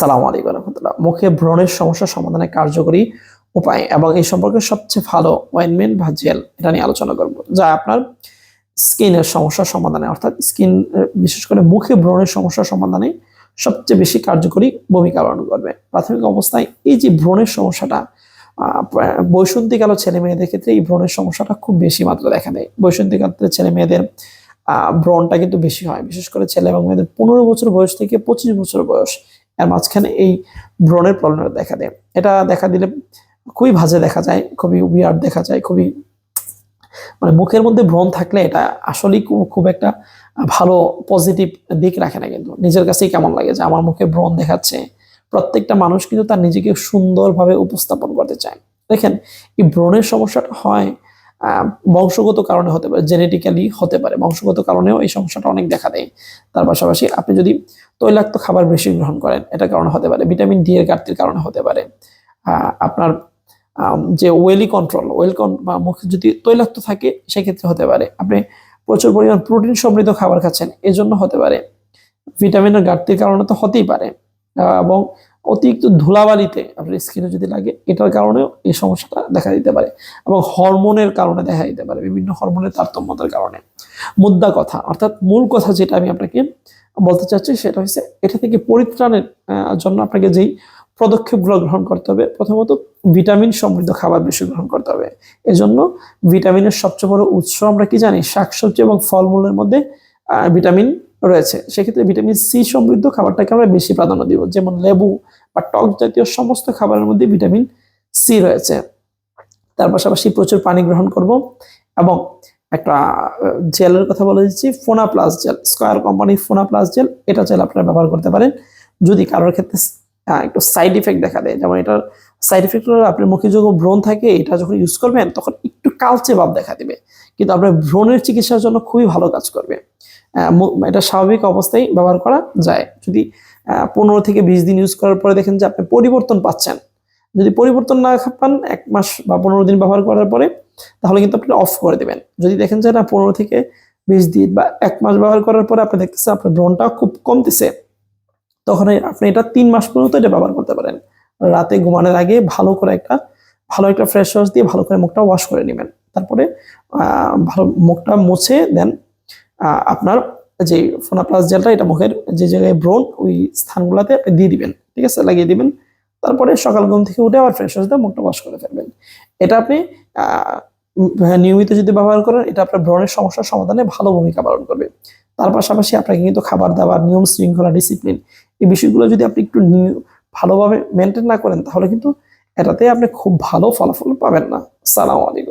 আসসালামু আলাইকুম রহমতুল্লাহ। মুখে ব্রণের সমস্যা সমাধানের কার্যকরী উপায় এবং এই সম্পর্কে সবচেয়ে ভালো অয়েনমেন্ট বা জেল এটা নিয়ে আলোচনা করব, যা আপনার স্কিনের সমস্যা সমাধানে অর্থাৎ স্কিন বিশেষ করে মুখে ব্রণের সমস্যা সমাধানে সবচেয়ে বেশি কার্যকরী ভূমিকা পালন করবে। প্রাথমিক অবস্থায় এই যে ব্রণের সমস্যাটা বয়সন্ধিকাল ছেলে মেয়েদের ক্ষেত্রে এই ব্রণের সমস্যাটা খুব বেশি মাত্রা দেখা দেয়। বয়সন্ধিকালে ছেলে মেয়েদের ব্রণটা কিন্তু বেশি হয়, বিশেষ করে ছেলে এবং মেয়েদের 15 বছর বয়স থেকে 25 বছর বয়স এর মাঝখানে এই ব্রণের প্রবলেম দেখা দেয়। এটা দেখা দিলে খুবই বাজে দেখা যায়, খুবই উইয়ার্ড দেখা যায়, খুবই মানে মুখের মধ্যে ব্রণ থাকলে এটা আসলেই খুব একটা ভালো পজিটিভ দিক রাখে না, কিন্তু নিজের কাছেই কেমন লাগে যে আমার মুখে ব্রণ দেখাচ্ছে। প্রত্যেকটা মানুষ কিন্তু তার নিজেকে সুন্দরভাবে উপস্থাপন করতে চায়। দেখেন, এই ব্রণের সমস্যাটা হয় বংশগত কারণে হতে পারে, জেনেটিক্যালি হতে পারে, বংশগত কারণেও এই সমস্যাটা অনেক দেখা দেয়। তার পাশাপাশি আপনি যদি তৈলাক্ত খাবার বেশি গ্রহণ করেন এটার কারণে হতে পারে, ভিটামিন ডি এর ঘাটতির কারণে হতে পারে, আপনার যে ওয়েল বা মুখে যদি তৈলাক্ত থাকে সেক্ষেত্রে হতে পারে, আপনি প্রচুর পরিমাণ প্রোটিন সমৃদ্ধ খাবার খাচ্ছেন এজন্য হতে পারে, ভিটামিনের ঘাটতির কারণে তো হতেই পারে, এবং অতিরিক্ত ধুলাবালিতে আপনার স্কিনে যদি লাগে এটার কারণেও এই সমস্যাটা দেখা দিতে পারে, এবং হরমোনের কারণে দেখা দিতে পারে, বিভিন্ন হরমোনের তারতম্যতার কারণে। মুদ্রা কথা অর্থাৎ মূল কথা যেটা আমি আপনাকে বলতে চাচ্ছি সেটা হচ্ছে এটা থেকে পরিত্রাণের জন্য আপনাকে যেই পদক্ষেপগুলো গ্রহণ করতে হবে, প্রথমত ভিটামিন সমৃদ্ধ খাবার বেশি গ্রহণ করতে হবে। এজন্য ভিটামিনের সবচেয়ে বড় উৎস আমরা কি জানি, শাকসবজি এবং ফলমূলের মধ্যে ভিটামিন রয়েছে। সেক্ষেত্রে ভিটামিন সি সমৃদ্ধ খাবারটাকে আমরা বেশি প্রাধান্য দিব, যেমন লেবু বা টক জাতীয় সমস্ত খাবারের মধ্যে ভিটামিন সি রয়েছে। তার পাশাপাশি প্রচুর পানি গ্রহণ করব, এবং একটা জেলের কথা বলে দিচ্ছি, ফোনা প্লাস জেল, স্কয়ার কোম্পানির ফোনা প্লাস জেল, এটা জেল আপনারা ব্যবহার করতে পারেন। যদি কারোর ক্ষেত্রে একটু সাইড ইফেক্ট দেখা দেয়, যেমন এটার সাইড ইফেক্ট হলো আপনার মুখে যখন ব্রণ থাকে এটা যখন ইউজ করবেন তখন একটু কালচে ভাব দেখা দিবে, কিন্তু আপনার ব্রণের চিকিৎসার জন্য খুবই ভালো কাজ করবে। এটা স্বাভাবিক অবস্থায় ব্যবহার করা যায়। যদি 15 থেকে 20 দিন ইউজ করার পরে দেখেন যে আপনি পরিবর্তন পাচ্ছেন, যদি পরিবর্তন না পান 1 মাস বা 15 দিন ব্যবহার করার পরে, তাহলে কিন্তু আপনি অফ করে দেবেন। যদি দেখেন যে না 15 থেকে 20 দিন বা 1 মাস ব্যবহার করার পরে আপনি দেখতেছেন আপনার ব্রণটা খুব কমতেছে, তখন আপনি এটা 3 মাস পর্যন্ত এটা ব্যবহার করতে পারেন। রাতে ঘুমানোর আগে ভালো একটা ফ্রেশ ওয়াশ দিয়ে ভালো করে মুখটা ওয়াশ করে নেবেন। তারপরে ভালো মুখটা মুছে দেন আপনার যে ফোনা প্লাস জেলটা এটা মুখের যে জায়গায় ব্রণ ওই স্থানগুলোতে আপনি দিয়ে দিবেন, ঠিক আছে, লাগিয়ে দিবেন। তারপরে সকাল ঘুম থেকে উঠে আবার ফ্রেশ ওয়াশ দিয়ে মুখটা ওয়াশ করে ফেলবেন। এটা আপনি নিয়মিত যদি ব্যবহার করেন এটা আপনার ব্রণের সমস্যার সমাধানে ভালো ভূমিকা পালন করবে। তার পাশাপাশি আপনাকে কিন্তু খাবার দাবার, নিয়ম শৃঙ্খলা, ডিসিপ্লিন এই বিষয়গুলো যদি আপনি একটু ভালোভাবে মেনটেন না করেন তাহলে কিন্তু এটাতে আপনি খুব ভালো ফলাফল পাবেন না। আসসালামু আলাইকুম।